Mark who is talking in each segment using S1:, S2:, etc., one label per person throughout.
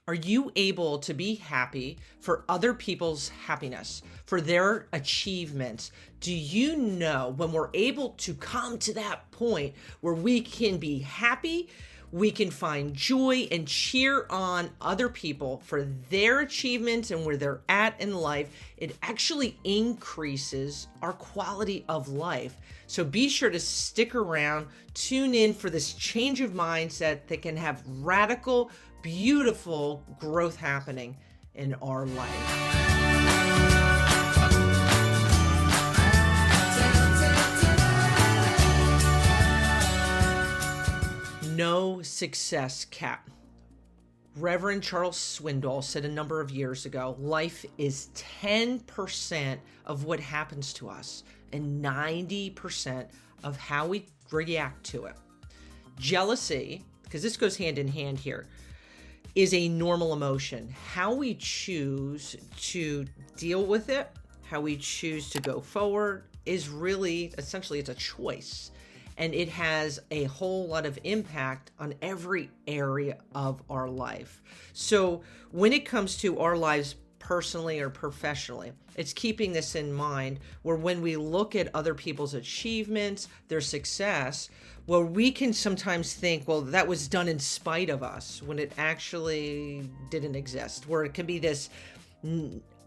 S1: Are you able to be happy for other people's happiness, for their achievements? Do you know when we're able to come to that point where we can be happy, we can find joy and cheer on other people for their achievements and where they're at in life, it actually increases our quality of life. So be sure to stick around, tune in for this change of mindset that can have radical, beautiful growth happening in our life. No success cap. Reverend Charles Swindoll said a number of years ago, life is 10% of what happens to us and 90% of how we react to it. Jealousy, because this goes hand in hand here, is a normal emotion. How we choose to deal with it, how we choose to go forward is really, essentially, it's a choice. And it has a whole lot of impact on every area of our life. So when it comes to our lives personally or professionally, it's keeping this in mind where when we look at other people's achievements, their success, well, we can sometimes think, well, that was done in spite of us when it actually didn't exist, where it can be this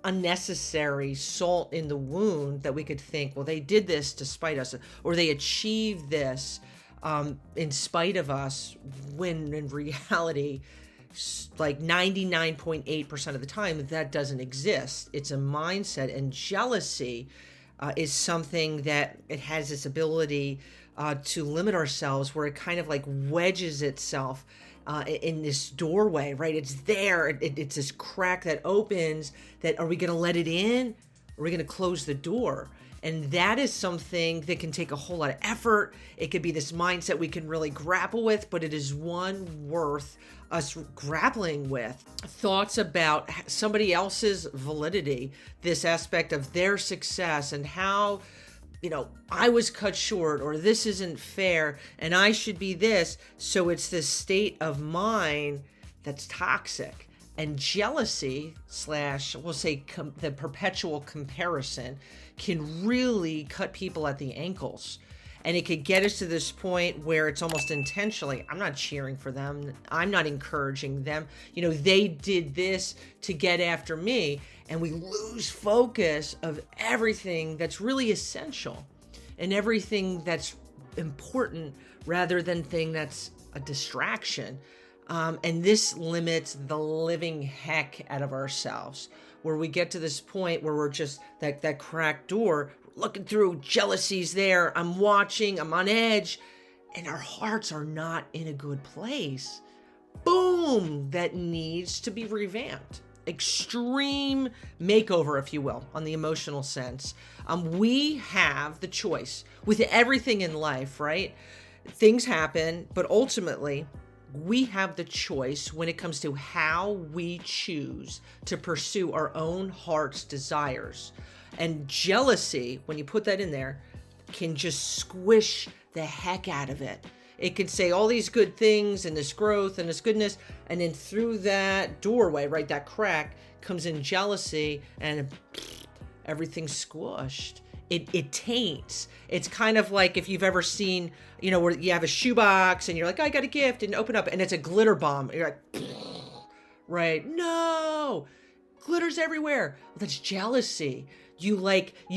S1: unnecessary salt in the wound that we could think, well, they did this to spite us, or they achieved this in spite of us, when in reality, like 99.8% of the time, that doesn't exist. It's a mindset, and jealousy is something that it has this ability to limit ourselves, where it kind of like wedges itself in this doorway, right? It's there. It's this crack that opens. That, are we going to let it in? Or are we going to close the door? And that is something that can take a whole lot of effort. It could be this mindset we can really grapple with, but it is one worth us grappling with. Thoughts about somebody else's validity, this aspect of their success and how, I was cut short, or this isn't fair and I should be this. So it's this state of mind that's toxic. And jealousy / we'll say the perpetual comparison can really cut people at the ankles. And it could get us to this point where it's almost intentionally, I'm not cheering for them. I'm not encouraging them. They did this to get after me. And we lose focus of everything that's really essential and everything that's important rather than thing that's a distraction. And this limits the living heck out of ourselves, where we get to this point where we're just that cracked door, looking through, jealousy's there, I'm watching, I'm on edge, and our hearts are not in a good place. Boom! That needs to be revamped. Extreme makeover, if you will, on the emotional sense. We have the choice with everything in life, right? Things happen, but ultimately, we have the choice when it comes to how we choose to pursue our own heart's desires. And jealousy, when you put that in there, can just squish the heck out of it. It can say all these good things and this growth and this goodness, and then through that doorway, right, that crack, comes in jealousy, and everything's squished. It taints. It's kind of like if you've ever seen, where you have a shoebox and you're like, I got a gift, and open up and it's a glitter bomb. You're like, right? No, glitter's everywhere. Well, that's jealousy. You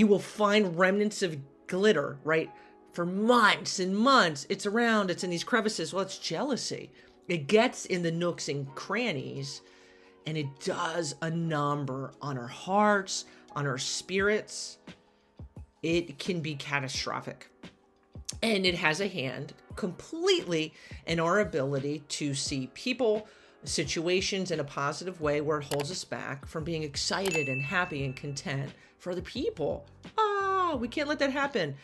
S1: will find remnants of glitter, right? For months and months, it's around, it's in these crevices. Well, it's jealousy. It gets in the nooks and crannies, and it does a number on our hearts, on our spirits. It can be catastrophic. And it has a hand completely in our ability to see people, situations in a positive way, where it holds us back from being excited and happy and content for the people. We can't let that happen.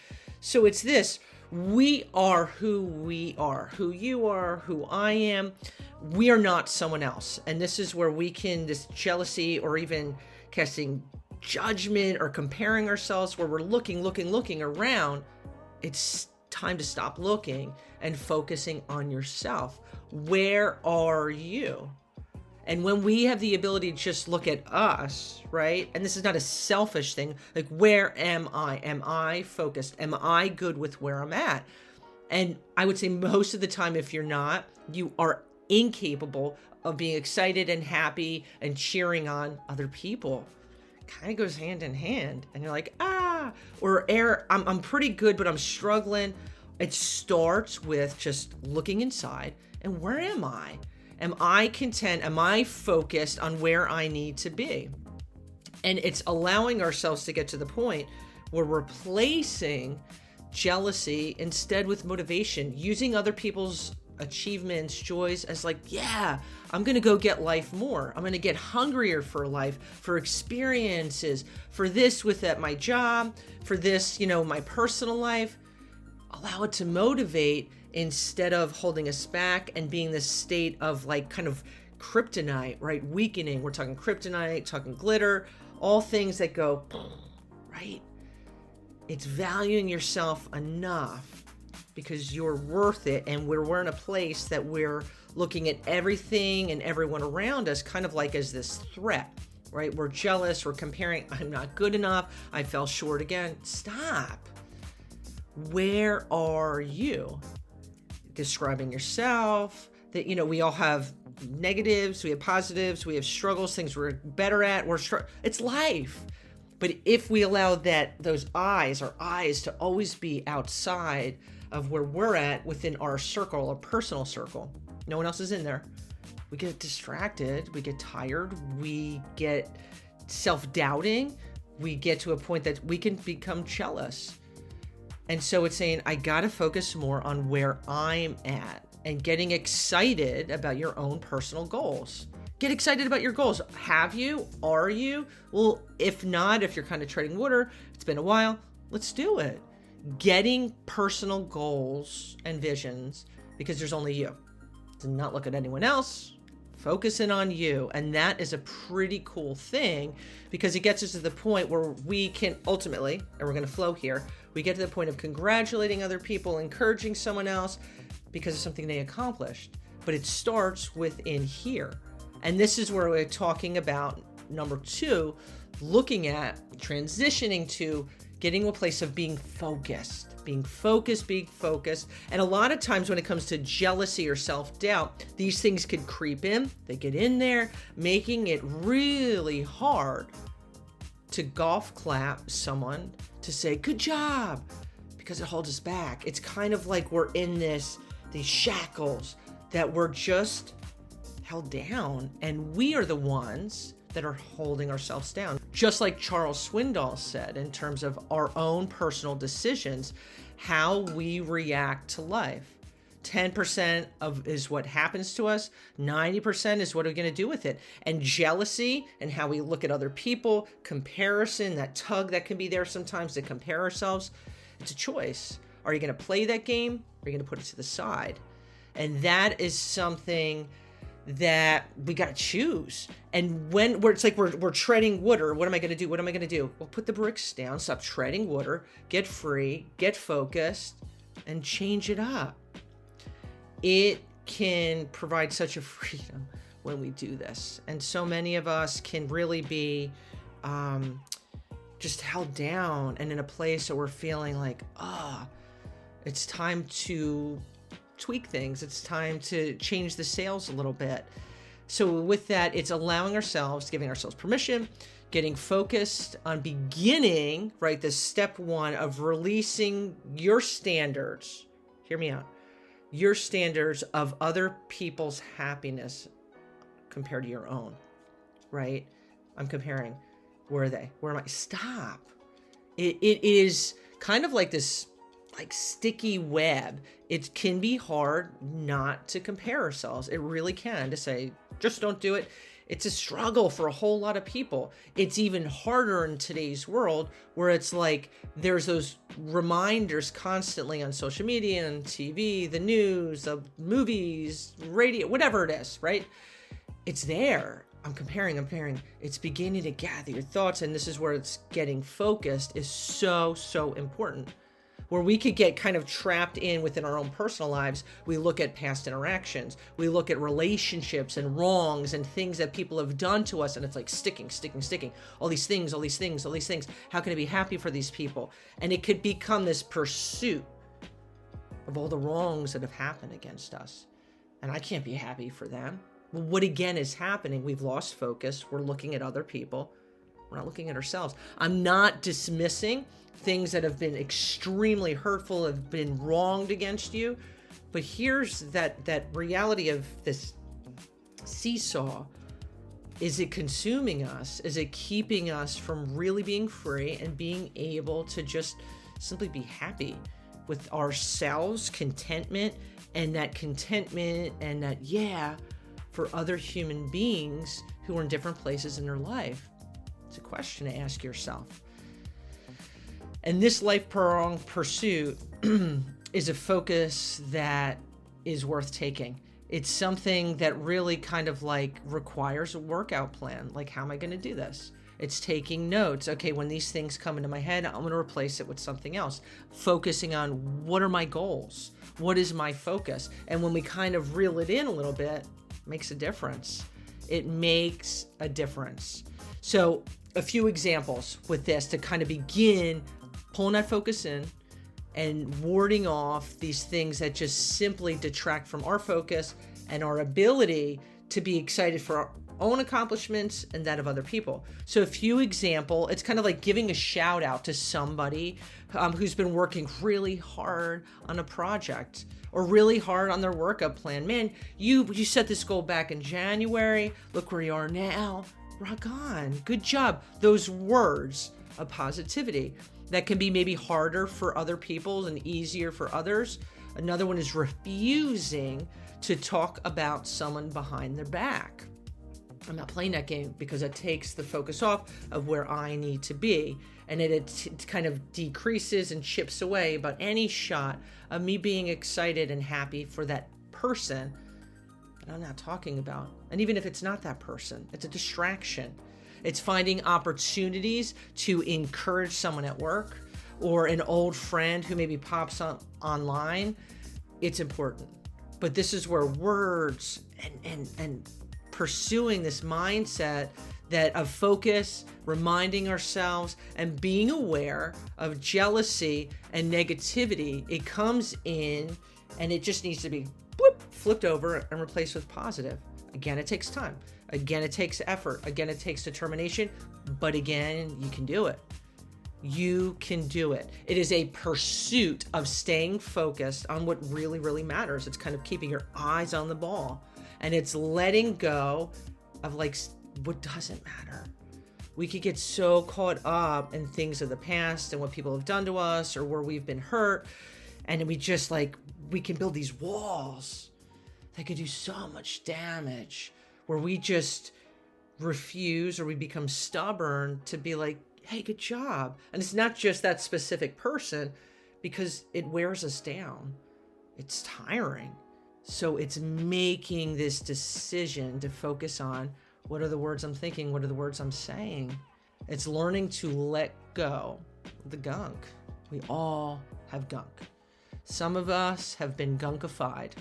S1: So it's this: we are who we are, who you are, who I am. We are not someone else. And this is where this jealousy, or even casting judgment or comparing ourselves, where we're looking around. It's time to stop looking and focusing on yourself. Where are you? And when we have the ability to just look at us, right? And this is not a selfish thing. Like, where am I? Am I focused? Am I good with where I'm at? And I would say most of the time, if you're not, you are incapable of being excited and happy and cheering on other people. Kind of goes hand in hand. And you're like, or I'm pretty good, but I'm struggling. It starts with just looking inside and where am I? Am I content? Am I focused on where I need to be? And it's allowing ourselves to get to the point where we're replacing jealousy instead with motivation, using other people's achievements, joys as like, yeah, I'm going to go get life more. I'm going to get hungrier for life, for experiences, for this with at my job, for this, my personal life. Allow it to motivate instead of holding us back and being this state of like kind of kryptonite, right? Weakening. We're talking kryptonite, talking glitter, all things that go, right? It's valuing yourself enough because you're worth it. And we're in a place that we're looking at everything and everyone around us kind of like as this threat, right? We're jealous, we're comparing, I'm not good enough, I fell short again. Stop. Where are you? Describing yourself, that, we all have negatives, we have positives, we have struggles, things we're better at, it's life. But if we allow those eyes, our eyes to always be outside of where we're at within our circle, our personal circle, no one else is in there, we get distracted, we get tired, we get self-doubting, we get to a point that we can become jealous. And so it's saying, I got to focus more on where I'm at and getting excited about your own personal goals. Get excited about your goals. Have you? Are you? Well, if not, if you're kind of treading water, it's been a while, let's do it. Getting personal goals and visions because there's only you. Do not look at anyone else. Focus in on you. And that is a pretty cool thing because it gets us to the point where we can ultimately, and we're going to flow here, we get to the point of congratulating other people, encouraging someone else because of something they accomplished. But it starts within here. And this is where we're talking about number 2, looking at transitioning to getting to a place of being focused, being focused. And a lot of times when it comes to jealousy or self-doubt, these things could creep in. They get in there, making it really hard to golf clap someone to say, good job, because it holds us back. It's kind of like we're in these shackles that we're just held down, and we are the ones that are holding ourselves down. Just like Charles Swindoll said, in terms of our own personal decisions, how we react to life. 10% is what happens to us. 90% is what we're going to do with it. And jealousy and how we look at other people, comparison, that tug that can be there sometimes to compare ourselves. It's a choice. Are you going to play that game? Or are you going to put it to the side? And that is something that we got to choose. And when it's like we're treading water, what am I going to do? What am I going to do? Well, put the bricks down, stop treading water, get free, get focused, and change it up. It can provide such a freedom when we do this. And so many of us can really be just held down and in a place that we're feeling like, it's time to tweak things. It's time to change the sails a little bit. So with that, it's allowing ourselves, giving ourselves permission, getting focused on beginning, right? This step 1 of releasing your standards. Hear me out. Your standards of other people's happiness compared to your own, right? I'm comparing. Where are they? Where am I? Stop. It is kind of like this like sticky web. It can be hard not to compare ourselves. It really can, to say, just don't do it. It's a struggle for a whole lot of people. It's even harder in today's world where it's like there's those reminders constantly on social media and TV, the news, the movies, radio, whatever it is, right? It's there. I'm comparing. It's beginning to gather your thoughts, and this is where it's getting focused is so important. where we could get kind of trapped in within our own personal lives. We look at past interactions, we look at relationships and wrongs and things that people have done to us, and it's like sticking. All these things. How can I be happy for these people? And it could become this pursuit of all the wrongs that have happened against us. And I can't be happy for them. Well, what again is happening? We've lost focus. We're looking at other people. We're not looking at ourselves. I'm not dismissing things that have been extremely hurtful, have been wronged against you. But here's that reality of this seesaw. Is it consuming us? Is it keeping us from really being free and being able to just simply be happy with ourselves, contentment, and that for other human beings who are in different places in their life? It's a question to ask yourself. And this lifelong pursuit is a focus that is worth taking. It's something that really kind of like requires a workout plan. Like, how am I going to do this? It's taking notes. Okay, when these things come into my head, I'm going to replace it with something else. Focusing on what are my goals? What is my focus? And when we kind of reel it in a little bit, it makes a difference. It makes a difference. So a few examples with this to kind of begin pulling that focus in and warding off these things that just simply detract from our focus and our ability to be excited for our own accomplishments and that of other people. So a few examples, it's kind of like giving a shout out to somebody who's been working really hard on a project or really hard on their workup plan. Man, you set this goal back in January. Look where you are now. Rock on. Good job. Those words of positivity that can be maybe harder for other people and easier for others. Another one is refusing to talk about someone behind their back. I'm not playing that game because it takes the focus off of where I need to be. And it kind of decreases and chips away about any shot of me being excited and happy for that person that I'm not talking about. And even if it's not that person, it's a distraction. It's finding opportunities to encourage someone at work or an old friend who maybe pops up online. It's important. But this is where words and pursuing this mindset that of focus, reminding ourselves and being aware of jealousy and negativity, it comes in and it just needs to be flipped over and replaced with positive. Again, it takes time. Again, it takes effort. Again, it takes determination. But again, you can do it. You can do it. It is a pursuit of staying focused on what really, really matters. It's kind of keeping your eyes on the ball. And it's letting go of like what doesn't matter. We could get so caught up in things of the past and what people have done to us or where we've been hurt. And we just we can build these walls that could do so much damage where we just refuse or we become stubborn to be like, hey, good job. And it's not just that specific person because it wears us down. It's tiring. So it's making this decision to focus on what are the words I'm thinking? What are the words I'm saying? It's learning to let go of the gunk. We all have gunk. Some of us have been gunkified,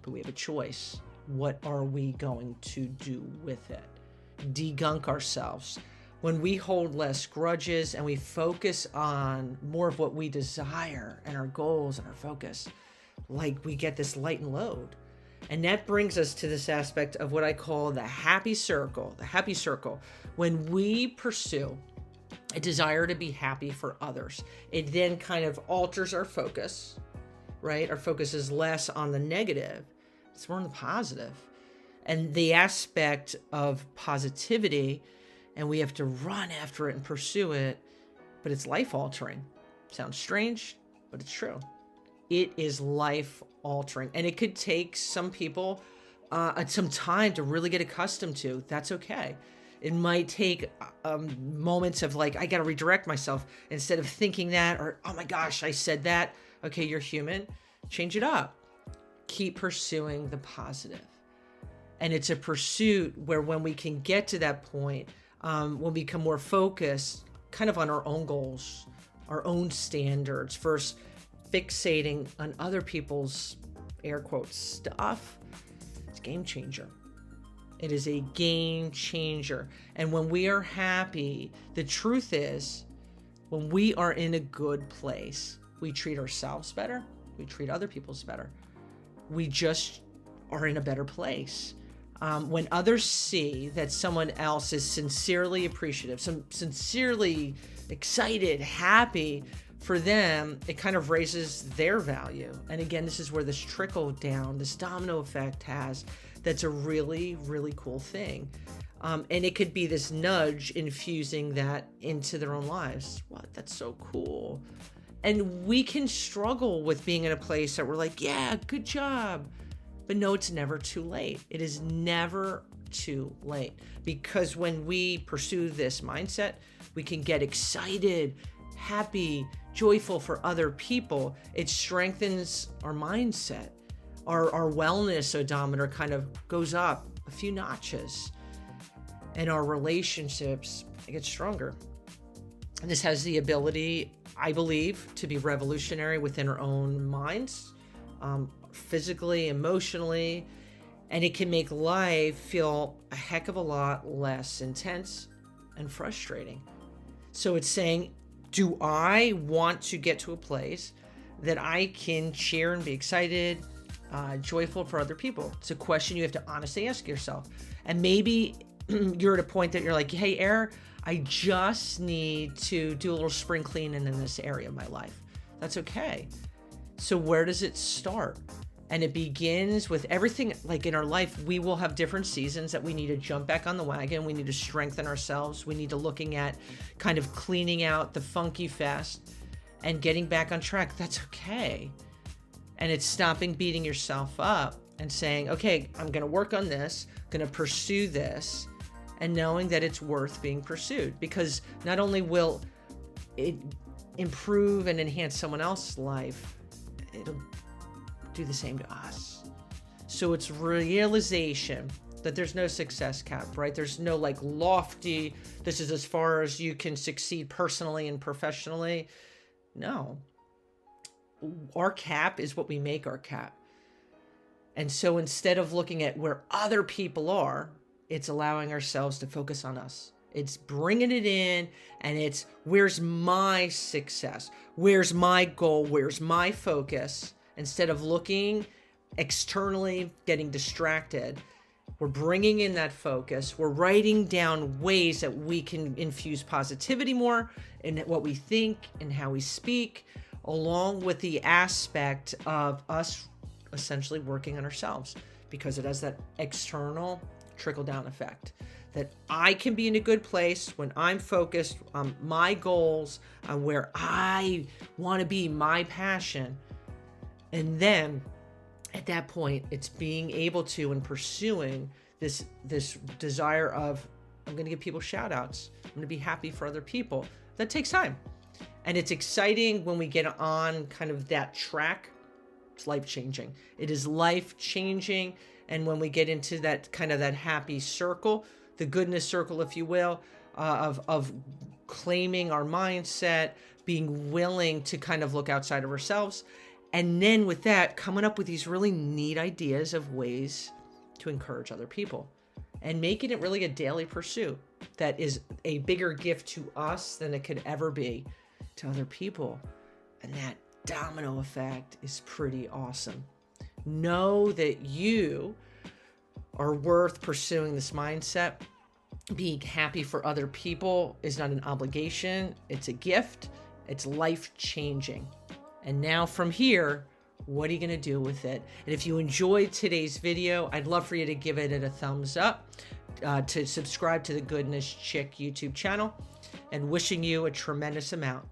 S1: but we have a choice. What are we going to do with it? De-gunk ourselves. When we hold less grudges and we focus on more of what we desire and our goals and our focus, like we get this light and load. And that brings us to this aspect of what I call the happy circle. The happy circle. When we pursue a desire to be happy for others, it then kind of alters our focus, right? Our focus is less on the negative. It's more on the positive. And the aspect of positivity, and we have to run after it and pursue it, but it's life altering. Sounds strange, but it's true. It is life altering, and it could take some people some time to really get accustomed to. That's okay. It might take moments of like, I got to redirect myself instead of thinking that, or, oh my gosh, I said that. Okay, you're human. Change it up. Keep pursuing the positive. And it's a pursuit where when we can get to that point, when we become more focused kind of on our own goals, our own standards versus fixating on other people's, air quotes, stuff, it's a game changer. It is a game changer. And when we are happy, the truth is, when we are in a good place, we treat ourselves better, we treat other people's better. We just are in a better place. When others see that someone else is sincerely appreciative, sincerely excited, happy for them, it kind of raises their value. And again, this is where this trickle down, this domino effect that's a really, really cool thing. And it could be this nudge infusing that into their own lives. What? That's so cool. And we can struggle with being in a place that we're like, yeah, good job. But no, it's never too late. It is never too late. Because when we pursue this mindset, we can get excited, happy, joyful for other people. It strengthens our mindset. Our wellness odometer kind of goes up a few notches. And our relationships get stronger. And this has the ability, I believe, to be revolutionary within our own minds, physically, emotionally, and it can make life feel a heck of a lot less intense and frustrating. So it's saying, do I want to get to a place that I can cheer and be excited, joyful for other people? It's a question you have to honestly ask yourself. And maybe you're at a point that you're like, hey, Air, I just need to do a little spring cleaning in this area of my life. That's okay. So where does it start? And it begins with everything. Like in our life, we will have different seasons that we need to jump back on the wagon. We need to strengthen ourselves. We need to looking at kind of cleaning out the funky fest and getting back on track. That's okay. And it's stopping beating yourself up and saying, okay, I'm going to work on this, going to pursue this, and knowing that it's worth being pursued, because not only will it improve and enhance someone else's life, it'll do the same to us. So it's realization that there's no success cap, right? There's no like lofty, this is as far as you can succeed personally and professionally. No. Our cap is what we make our cap. And so instead of looking at where other people are, it's allowing ourselves to focus on us. It's bringing it in, and it's where's my success? Where's my goal? Where's my focus? Instead of looking externally, getting distracted, we're bringing in that focus. We're writing down ways that we can infuse positivity more in what we think and how we speak, along with the aspect of us essentially working on ourselves, because it has that external trickle-down effect. That I can be in a good place when I'm focused on my goals, on where I want to be, my passion. And then at that point, it's being able to and pursuing this desire of, I'm going to give people shout outs. I'm going to be happy for other people. That takes time. And it's exciting when we get on kind of that track. It's life-changing. It is life-changing. And when we get into that kind of that happy circle, the goodness circle, if you will, of claiming our mindset, being willing to kind of look outside of ourselves. And then with that, coming up with these really neat ideas of ways to encourage other people and making it really a daily pursuit that is a bigger gift to us than it could ever be to other people. And that domino effect is pretty awesome. Know that you are worth pursuing this mindset. Being happy for other people is not an obligation. It's a gift. It's life-changing. And now from here, what are you going to do with it? And if you enjoyed today's video, I'd love for you to give it a thumbs up, to subscribe to the Goodness Chick YouTube channel, and wishing you a tremendous amount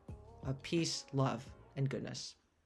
S1: of peace, love, and goodness.